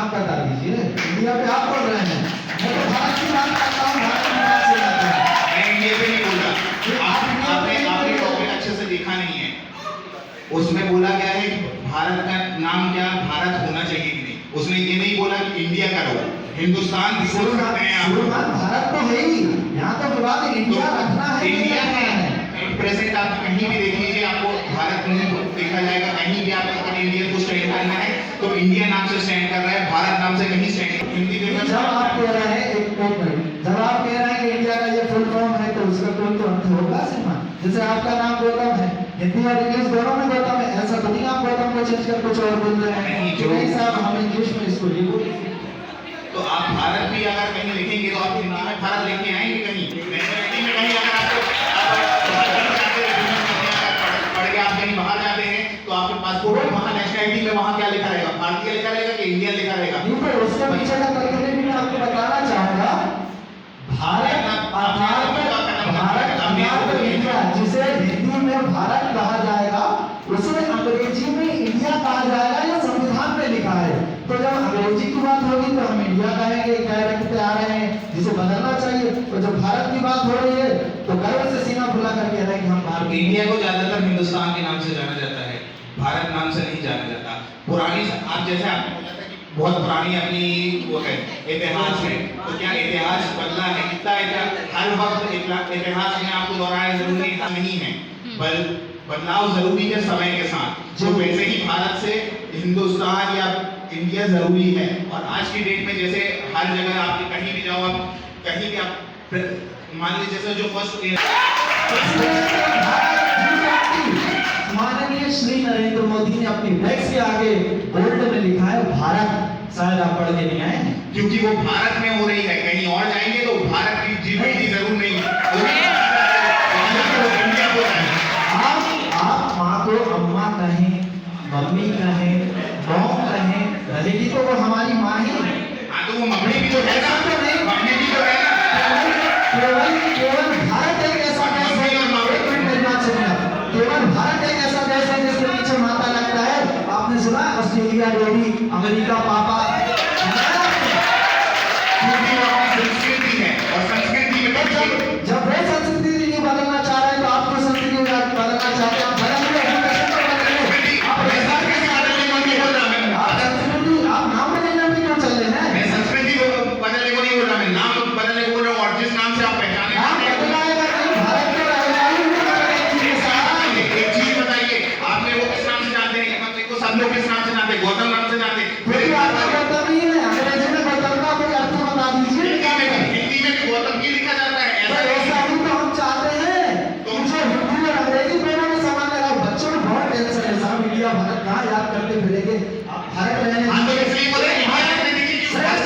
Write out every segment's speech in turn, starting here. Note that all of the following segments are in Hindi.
आप बता दीजिए, इंडिया पे आप बोल रहे हैं, मैं तो भारत की बात करता हूँ, भारत की बात से करता हूँ। मैं इंडिया पे नहीं बोल रहा, आपने टॉपिक अच्छे से देखा नहीं है। उसमें बोला गया है कि भारत का नाम क्या भारत होना चाहिए कि नहीं, उसने ये नहीं बोला कि इंडिया का रहो, हिंदुस्तान भी बोल सकते हैं आप। भारत तो है ही, यहाँ तो विवाद इंडिया रखना है, इंडिया है प्रेजेंट। आप कहीं भी देख लीजिए, आपको भारत नहीं देखा जाएगा। कहीं भी आप अगर इंडिया को स्टैंड करना है तो इंडिया नाम से स्टैंड कर रहा है, भारत नाम से कहीं स्टैंड। हिंदी में जब आप कह रहे हैं, एक मिनट, जब आप कह रहे हैं कि इंडिया का ये फुल फॉर्म है तो उसका कोई तो अर्थ होगा सीमा। जैसे आपका नाम गौतम है, हिंदी और इंग्लिश दोनों में गौतम है, ऐसा तो नहीं आप गौतम को चेंज कर कुछ और बोल रहे हैं। जो नहीं साहब, हम इंग्लिश में इसको ये बोलेंगे। तो आप भारत भी अगर कहीं लिखेंगे तो आप हिंदी में भारत लेके आएंगे कहीं, हिंदी में कहीं अगर आपको पढ़ के आप कहीं बाहर जाते हैं तो आपके पासपोर्ट में वहाँ नेशनलिटी में वहाँ क्या लिखा रहेगा, भारतीय लिखा रहेगा कि इंडियन लिखा रहेगा। नहीं, पर उसके पीछे का तर्क भी मैं आपको बताना चाहूंगा। भारत इंडिया, जिसे हिंदी में भारत कहा जाएगा उसे अंग्रेजी में इंडिया कहा जाएगा, यह संविधान में लिखा है। तो जब अंग्रेजी की बात होगी तो हम इंडिया कहेंगे, कह रखते आ रहे हैं, जिसे बदलना चाहिए। तो जब भारत की बात हो रही है तो गर्व से सीना फुला कर कह रहे हैं कि हम भारत। इंडिया को ज्यादातर हिंदुस्तान के नाम से जाना जाता है, भारत नाम से नहीं जाना जाता। पुरानी आप जैसे आपने बोला था कि बहुत पुरानी अपनी वो है इतिहास है, तो क्या इतिहास बदला है? कितना हर वक्त इतिहास में आपको दोहराना जरूरी नहीं है, बदलाव जरूरी है समय के साथ। जो वैसे ही भारत से हिंदुस्तान या इंडिया जरूरी है। और आज की डेट में जैसे हर जगह आप कहीं भी जाओ, आप कहीं भी आप मान लीजिए जैसे जो फर्स्ट माननीय श्री नरेंद्र मोदी ने अपनी फ्लैक्स के आगे बोल्ड में लिखा है भारत। शायद आप पढ़ के नहीं आए हैं, क्योंकि वो भारत में हो रही है। कहीं और जाएंगे तो भारत की जीवन की जरूर नहीं है। आप माँ को अम्मा कहें, मम्मी कहें, मॉम कहें, रहेगी तो वो हमारी माँ ही। हाँ, तो वो मम्मी भी तो है ना, मम्मी भी तो है ना। केवल भारत एक ऐसा देश है, केवल भारत एक ऐसा देश है जिसके पीछे माता लगता है। आपने सुना ऑस्ट्रेलिया डैडी, अमेरिका पापा। संस्कृति है और संस्कृति में जब वो संस्कृति नहीं बदलना चाह रहे तो आप तो संस्कृति बदलना चाहते हैं। आप नाम बदलने में क्यों चल रहे हैं? मैं संस्कृति को बदलने को नहीं बोल रहा, मैं नाम बदलने को बोल रहा हूँ। और जिस नाम से आप पहचाने एक चीज बताइए, आपने वो किस नाम से जानते हैं? को सब लोग किस नाम से जानते हैं? गौतम नाम से जानते हैं। फिर गौतम ही है, अंग्रेजी में गौतम का कोई अर्थ बता दीजिए। हिंदी में गौतम की लिखा जाता है। ऐसा ही तो हम चाहते हैं कि जो हिंदी और अंग्रेजी दोनों में समान है। बच्चों को बहुत टेंशन है साहब, इंडिया भारत कहाँ याद करते फिरेंगे। आप भारत रहने हाँ, तो इसलिए बोले यहाँ रहने दीजिए। आज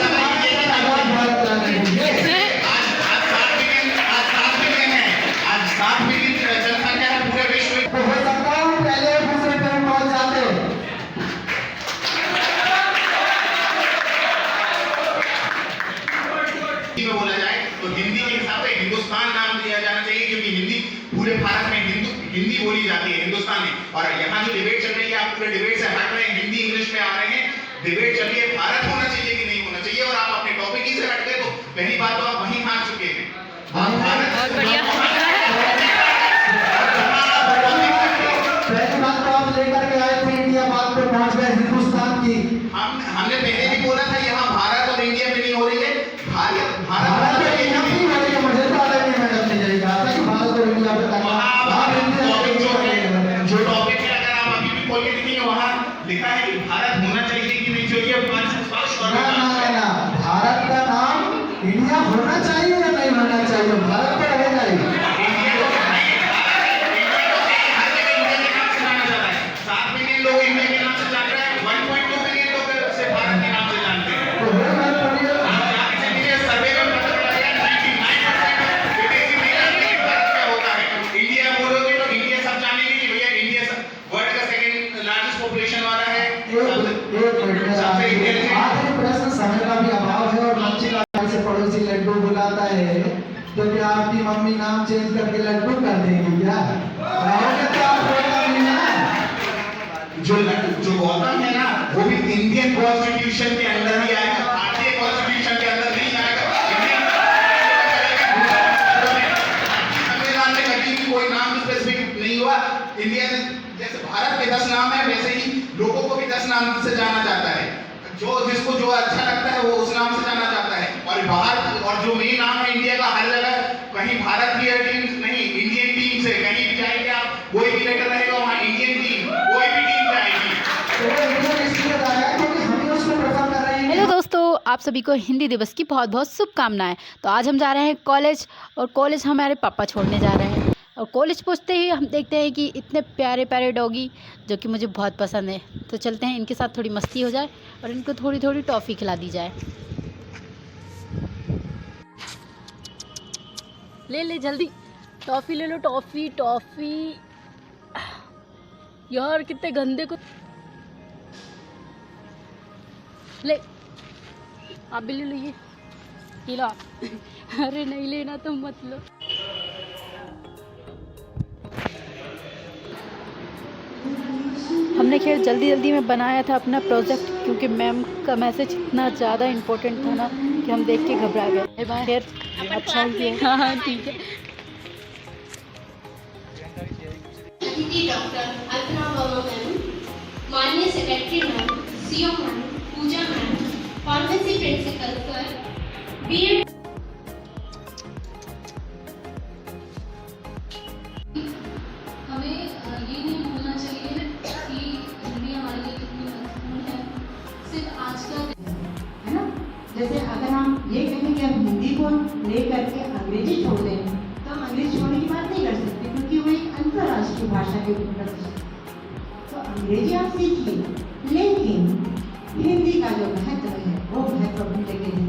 7 मिलियन है, आज 7 मिलियन जनसंख्या है पूरे विश्व में। तो हो सकता है पहले दूसरे पे पहुंच जाते। में बोला जाए तो हिंदी के हिसाब से हिंदुस्तान नाम दिया जाना चाहिए, क्योंकि हिंदी पूरे भारत में हिंदी बोली जाती है हिंदुस्तान में। और यहाँ जो डिबेट चल रही है, आप पूरे डिबेट से हट रहे हैं, हिंदी इंग्लिश में आ रहे हैं। डिबेट चल रही है भारत होना चाहिए कि नहीं होना चाहिए, और आप अपने टॉपिक ही से हट गए। तो पहली बात तो आप वहीं हार चुके हैं। पहली बात तो आप लेकर के आए थे, इंडिया बात पे पहुंच गए हिंदुस्तान की। हमने पहले भी बोला था यहाँ भारत और इंडिया में नहीं हो रही है। भारत में इंडिया नहीं हो रही है। मुझे तो अलग नहीं, मैडम ने यही कहा था कि भारत और इंडिया पे जो टॉपिक है, अगर आप अभी भी खोल के देखेंगे वहाँ लिखा है कि भारत होना चाहिए कि नहीं चाहिए। ना, भारत का नाम इंडिया होना चाहिए या नहीं होना चाहिए? भारत तो रहेगा ही। 7 मिलियन लोग इंडिया के नाम से जान रहे हैं, 1.2 मिलियन लोग से भारत के नाम से जानते हैं। सर्वे में पता चला गया 99% भारत क्या होता है। इंडिया बोलोगे तो इंडिया सब जानेंगे कि भैया इंडिया वर्ल्ड का सेकंड लार्जेस्ट पॉपुलेशन वाला है। आखिरी प्रश्न, समय का भी अभाव है और बच्चे का से पड़ोसी लड्डू बुलाता है, तो क्या आपकी मम्मी नाम चेंज करके लड्डू कर देंगी क्या? जो गौतम है ना, वो भी इंडियन कॉन्स्टिट्यूशन के अंदर ही इंडिया में जैसे भारत के 10 नाम है, वैसे ही लोगों को भी 10 नाम से जाना जाता है। जिसको जो अच्छा लगता है वो उस नाम से जाना जाता है। और बाहर और जो मेन नाम है इंडिया का, हर जगह कहीं भारत की टीम नहीं, इंडियन टीम से कहीं भी जाएंगे आप, कोई भी लेटर रहेगा वहाँ इंडियन टीम, कोई भी टीम जाएगी। तो वो इंडियन इसलिए बताया क्योंकि हम उसको प्रेफर कर रहे हैं। हेलो दोस्तों, आप सभी को हिंदी दिवस की बहुत बहुत शुभकामनाएं। तो आज हम जा रहे हैं कॉलेज, और कॉलेज हमारे पापा छोड़ने जा रहे हैं। और कॉलेज पहुंचते ही हम देखते हैं कि इतने प्यारे प्यारे डॉगी, जो कि मुझे बहुत पसंद है। तो चलते हैं, इनके साथ थोड़ी मस्ती हो जाए और इनको थोड़ी थोड़ी टॉफ़ी खिला दी जाए। ले ले जल्दी, टॉफ़ी ले लो, टॉफ़ी टॉफ़ी। यार कितने गंदे को ले, आप भी ले लो, ये लो आप। अरे नहीं लेना तो मत लो। हमने खैर जल्दी जल्दी में बनाया था अपना प्रोजेक्ट, क्योंकि मैम का मैसेज इतना ज़्यादा इम्पोर्टेंट था ना कि हम देख के घबरा गए। खैर अच्छा ही है। हाँ हाँ ठीक है। अतिथि डॉक्टर अल्पना वर्मा मैम, माननीय secretary ma'am, CO ma'am, Pooja ma'am, pharmacy principal sir, BEd. हमें ये नहीं भूलना चाहिए कि हिंदी हमारे लिए कितनी महत्वपूर्ण है। सिर्फ आज का है ना। जैसे अगर हम ये कहें कि हम हिंदी को ले करके अंग्रेजी छोड़ दें, तो हम अंग्रेजी छोड़ने की बात नहीं कर सकते, क्योंकि वो एक अंतर्राष्ट्रीय भाषा के ऊपर है। तो अंग्रेजी आप सीखिए, लेकिन हिंदी का जो महत्व है वो महत्व भूलेंगे नहीं।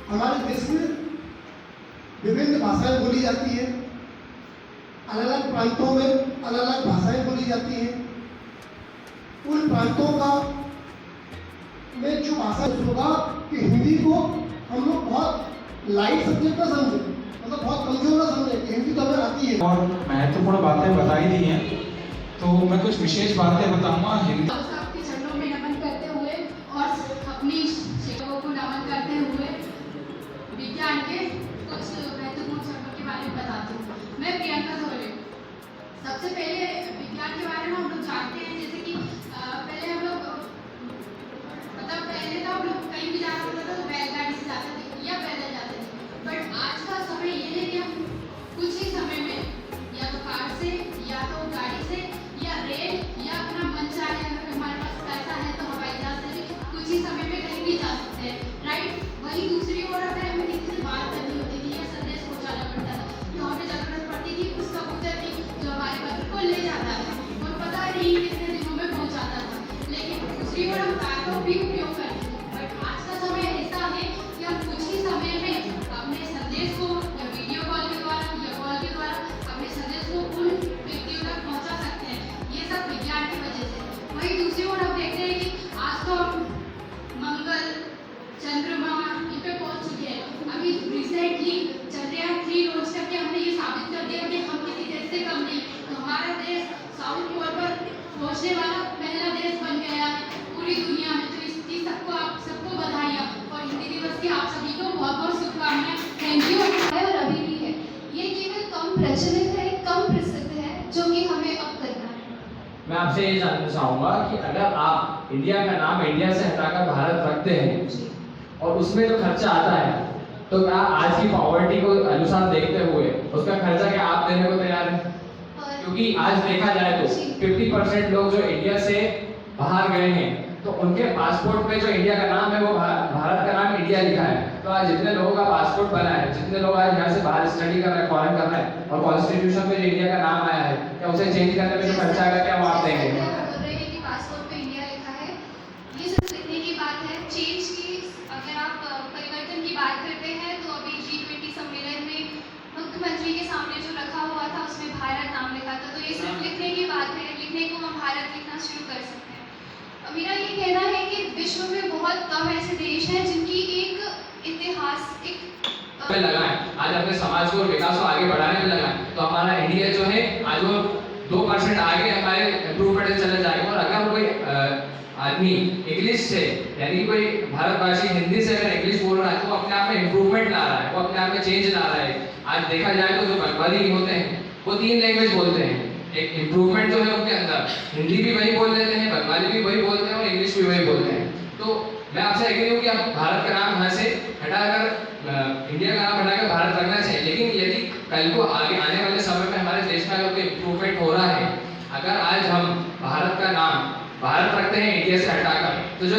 हमारे देश में विभिन्न भाषाएं बोली जाती है, अलग अलग प्रांतों में अलग अलग भाषाएं बोली जाती हैं। उन प्रांतों का में जो भाषा होगा कि हिंदी को हम लोग बहुत लाइट सब्जेक्ट ना समझे, मतलब बहुत कमजोर ना समझे कि हिंदी तो हमें आती है। और महत्वपूर्ण बातें बताई दी हैं, तो मैं कुछ विशेष बातें बताऊंगा। हिंदी आपके चरणों में नमन करते हुए और अपनी शिक्षकों को नमन करते हुए विज्ञान के कुछ महत्वपूर्ण शब्दों के बारे में बताती हूँ। मैं प्रियंका सोरे। सबसे पहले विज्ञान के बारे में हम लोग जानते हैं, जैसे कि पहले हम लोग मतलब पहले तो हम लोग कहीं भी जाना होता था तो बैलगाड़ी से जाते थे या पैदल जाते थे। बट आज का समय ये है कि हम कुछ ही समय में या तो कार से या तो गाड़ी से या रेल या अपना मन चाहे, अगर हमारे पास पैसा है तो हवाई जहाज से भी कुछ ही समय में कहीं भी जा सकते हैं, राइट। वहीं दूसरी ओर अगर हमें किसी से बात करनी होती थी या संदेश पहुंचाना पड़ता था तो हमें जरूरत पड़ती थी उस कबूतर की जो हमारे पत्र को ले जाता था और पता नहीं कितने दिनों में पहुंचाता था। लेकिन दूसरी ओर हम कार का भी उपयोग करते थे। बट आज का समय ऐसा है कि हम कुछ ही समय में अपने संदेश को या वीडियो कॉल के द्वारा या कॉल के द्वारा अपने संदेश को उन व्यक्तियों तक पहुंचा सकते हैं। ये सब विज्ञान की वजह से। वहीं दूसरी ओर हम देखते हैं कि आज तो हम मंगल, चंद्रमा इन पे पहुंच चुके हैं। अभी रिसेंटली चंद्रयान 3 लॉन्च करके हमने ये साबित कर दिया कि हम किसी देश से कम नहीं। तो हमारा देश साउथ पोल पर पहुंचने वाला पहला देश बन गया है पूरी दुनिया में। तो इसकी सबको बधाइयाँ और हिंदी दिवस की आप सभी को बहुत बहुत शुभकामनाएं। Thank you. और अभी भी है, ये केवल कम प्रचलित है, कम प्रसिद्ध है, जो कि हमें अब करना है। मैं आपसे ये जानना चाहूँगा कि अगर आप इंडिया का नाम इंडिया से हटाकर भारत रखते हैं और उसमें जो खर्चा आता है, तो क्या आज की पॉवर्टी को अनुसार देखते हुए उसका खर्चा क्या आप देने को तैयार हैं? क्योंकि आज देखा जाए तो 50% लोग जो इंडिया से बाहर गए हैं, तो उनके पासपोर्ट पे जो इंडिया का नाम है वो भारत का नाम इंडिया लिखा है। तो आज जितने लोगों का पासपोर्ट बना है, जितने लोग आज यहाँ से बाहर स्टडी कर रहे हैं, फॉरेन कर रहे हैं, और कॉन्स्टिट्यूशन पे जो इंडिया का नाम आया है, क्या उसे चेंज करने में जो खर्चा आएगा क्या वो आप देंगे? पासपोर्ट पे इंडिया लिखा है, ये सिर्फ लिखने की बात है। चेंज की अगर आप परिवर्तन की बात करते हैं तो अभी G20 सम्मेलन में मुख्यमंत्री के सामने जो रखा हुआ था उसमें भारत नाम लिखा था। तो ये सिर्फ लिखने की बात है, लिखने को हम भारत लिखना शुरू कर सकते हैं। मेरा ये कहना है कि विश्व में बहुत कम ऐसे देश हैं जिनकी एक इतिहास पे लगाएं, आज अपने समाज को और विकास को आगे बढ़ाने में लगाएं, तो हमारा इंडिया जो है आज वो 2% आगे हमारे इम्प्रूवमेंट में चले जाएगा। और अगर कोई आदमी इंग्लिश से, यानी कि कोई भारतवासी हिंदी से अगर इंग्लिश बोल रहा है तो अपने आप में इम्प्रूवमेंट ला रहा है, वो अपने आप में चेंज ला रहा है। आज देखा जाए तो जो बंगाली होते हैं वो 3 लैंग्वेज बोलते हैं, एक इम्प्रूवमेंट जो है उनके अंदर, हिंदी भी वही बोल लेते हैं, बंगाली भी वही बोलते हैं और इंग्लिश भी वही बोलते हैं। तो मैं आपसे एग्री हूँ कि आप भारत का नाम यहाँ से हटाकर इंडिया का नाम हटाकर भारत रखना चाहिए, लेकिन यदि कल को आगे आने वाले समय में हमारे देश में अगर कोई इम्प्रूवमेंट हो रहा है, अगर आज हम भारत का नाम भारत रखते हैं इंडिया से हटाकर, तो जो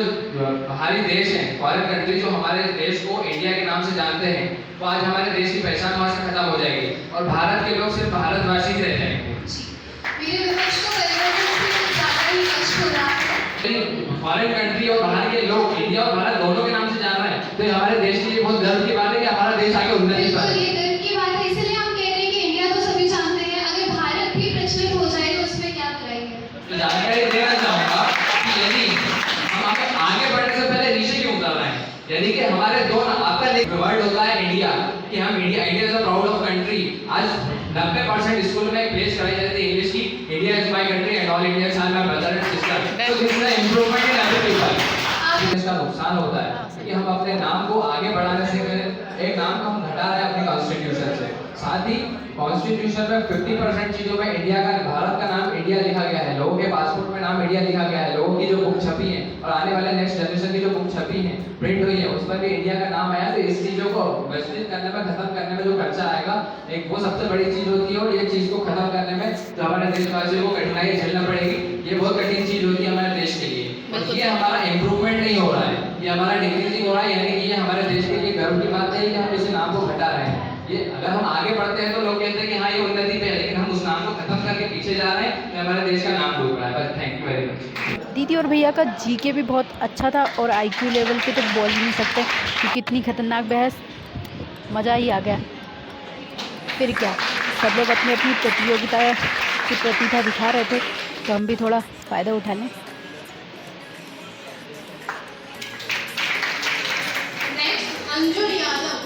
बाहरी देश हैं, फॉरेन कंट्री जो हमारे देश को इंडिया के नाम से जानते हैं, तो आज हमारे देश की पहचान वहाँ से खत्म हो जाएगी और भारत के लोग सिर्फ भारतवासी ही रह जाएंगे। मेरे विपक्ष को परिवर्तन से ज़्यादा ही कष्ट हो रहा है। फॉरेन कंट्री और बाहर के लोग इंडिया और भारत दोनों के नाम से जान रहे हैं, तो ये हमारे देश के लिए बहुत गर्व की बात है कि हमारा देश आगे उन्नति कर रहा है। ये गर्व की बात है, इसलिए हम कह रहे हैं कि इंडिया तो सभी जानते हैं, अगर भारत भी प्रचलित हो जाए तो उसमें क्या करेंगे? तो जानकारी देना चाहूँगा कि यदि हम आगे बढ़ने से पहले नीचे क्यों उतर रहे हैं, यदि कि हमारे दो आपका एक वर्ड होता है इंडिया, कि हम India is a proud of country. आज 90% स्कूल में पेश कराई जाती है इंग्लिश की, India is my country and all Indians are my brother and sister. तो this is the improvement in every people. इसका नुकसान होता है कि हम अपने नाम को आगे बढ़ाने से एक नाम को हम घटा रहे हैं अपने कॉन्स्टिट्यूशन से। साथ ही कॉन्स्टिट्यूशन में 50% चीजों में इंडिया का, भारत का नाम इंडिया लिखा गया है, लोगों के पासपोर्ट में नाम इंडिया लिखा गया है, लोगों की जो बुक छपी है और आने वाले नेक्स्ट जनरेशन की जो बुक छपी है, प्रिंट हुई है, उस पर भी इंडिया का नाम आया। तो इस चीजों को विस्तृत करने में, खत्म करने में जो खर्चा आएगा, एक वो सबसे बड़ी चीज होती है, और ये चीज को खत्म करने में जो हमारे देशवासियों को कठिनाई झेलना पड़ेगी, ये बहुत कठिन चीज होती है हमारे देश के लिए। और ये हमारा इम्प्रूवमेंट नहीं हो रहा है, ये हमारा डिक्रीजिंग हो रहा है, यानी कि ये हमारे देश के लिए गर्व की बात है कि हम इस नाम को घटा रहे हैं। ये अगर हम आगे बढ़ते हैं तो लोग कहते हैं कि हाँ ये उन्नति पे है, लेकिन हम उस नाम को खत्म करके पीछे जा रहे हैं, तो हमारे देश का नाम डूब रहा है। बस थैंक यू वेरी मच। दीदी और भैया का जीके भी बहुत अच्छा था और आईक्यू लेवल पे तो बोल ही नहीं सकते कि कितनी खतरनाक बहस, मज़ा ही आ गया। फिर क्या, सब लोग अपनी अपनी प्रतियोगिता की प्रतिभा दिखा रहे थे, तो हम भी थोड़ा फ़ायदा उठा लें। नेक्स्ट अंजुल यादव।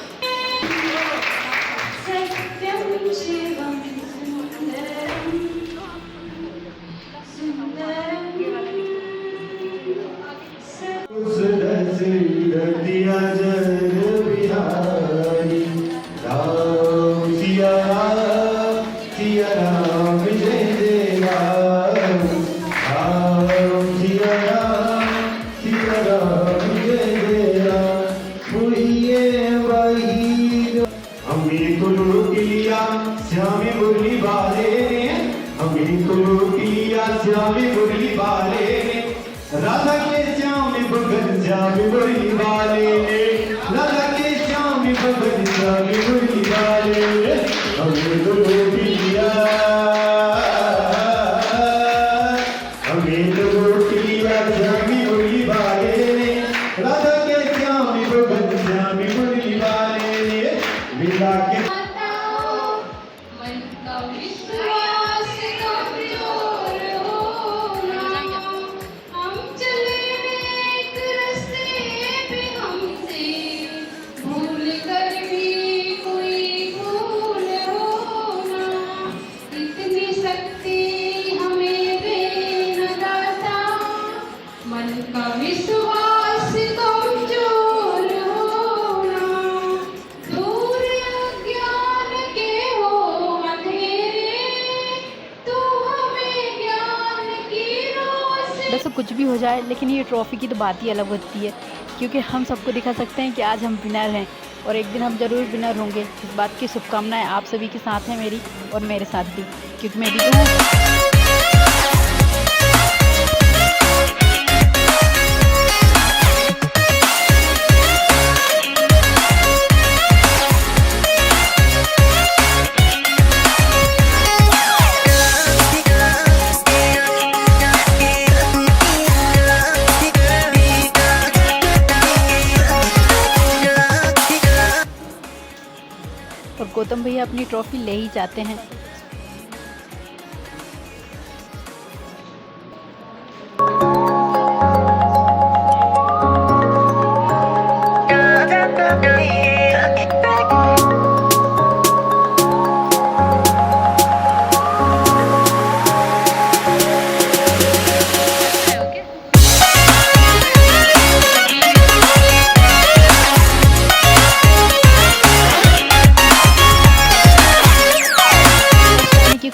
श्यामी मुरली वाले ने, हमें तो किया श्यामी मुरली वाले ने, राधा के श्यामी भगत श्यामी मुरली वाले ने, राधा के श्यामी भगत श्यामी मुरली वाले ने, हमें तो किया, हमें तो किया श्यामी मुरली वाले ने, राधा के श्यामी भगत श्यामी मुरली वाले ने, मिला के वैसे कुछ भी हो जाए, लेकिन ये ट्रॉफ़ी की तो बात ही अलग होती है, क्योंकि हम सबको दिखा सकते हैं कि आज हम विनर हैं और एक दिन हम ज़रूर विनर होंगे। इस बात की शुभकामनाएं आप सभी के साथ हैं मेरी, और मेरे साथ भी, क्योंकि मैं भी तो हूँ। और गौतम भैया अपनी ट्रॉफी ले ही जाते हैं।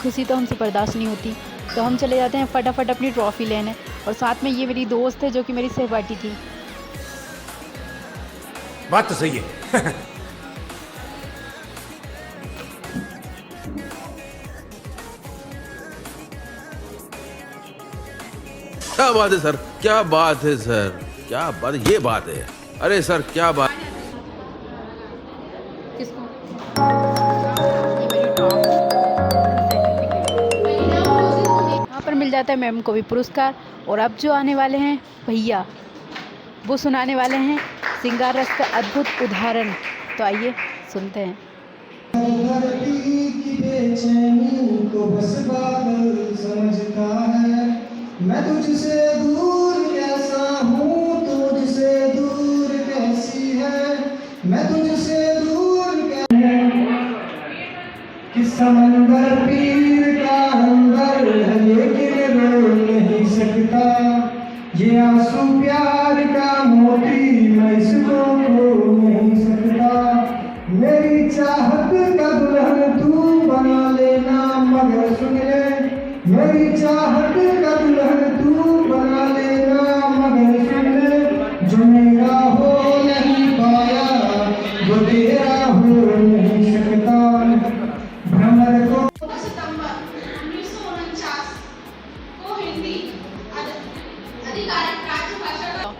खुशी तो तो हमसे बर्दाश्त नहीं होती, तो हम चले जाते हैं फटाफट अपनी ट्रॉफ़ी लेने। और साथ में ये मेरी दोस्त है जो कि मेरी सहपाठी थी। बात तो सही है। क्या बात है सर, क्या बात है सर, क्या बात, ये बात है। अरे सर क्या बात। यहाँ पर मिल जाता है मैम को भी पुरस्कार। और अब जो आने वाले हैं भैया, वो सुनाने वाले हैं सिंगार रस का अद्भुत उदाहरण। तो आइए सुनते हैं। धरती की बेचैनी को बस बादल समझता है, मैं तुझसे दूर कैसा हूँ, तुझसे दूर कैसी है, मैं तुझसे दूर कि समंदर पीर का अंदर है लेकिन रो नहीं सकता, ये आंसू प्यार का मोती मैं इसको खो नहीं सकता, मेरी चाहत का दुल्हन तू बना लेना मगर सुन ले, मेरी चाहत का दुल्हन तू बना लेना मगर सुन ले, जो मेरा हो नहीं पाया वो तेरा हो नहीं सकता, भ्रमर को 14 सितंबर 1949 को हिंदी आधिकारिक राजभाषा का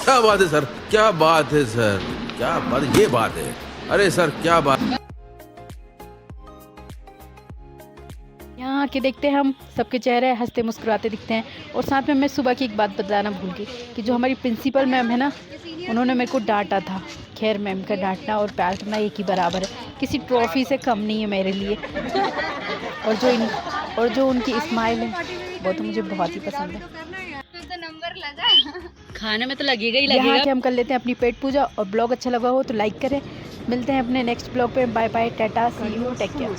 क्या बात है सर, क्या बात है सर, क्या बात, ये बात है। अरे सर क्या बात। यहाँ आके देखते हैं हम सबके चेहरे हंसते मुस्कुराते दिखते हैं। और साथ में मैं सुबह की एक बात बताना भूल गई कि जो हमारी प्रिंसिपल मैम है ना, उन्होंने मेरे को डांटा था। खैर मैम का डांटना और प्यार करना एक ही बराबर है, किसी ट्रॉफ़ी से कम नहीं है मेरे लिए। और जो उनकी स्माइल है वो तो मुझे बहुत ही पसंद है। खाने में तो लगेगा ही लगेगा। यहाँ के हम कर लेते हैं अपनी पेट पूजा। और ब्लॉग अच्छा लगा हो तो लाइक करें। मिलते हैं अपने नेक्स्ट ब्लॉग पे। Bye bye, tata, see you, take care.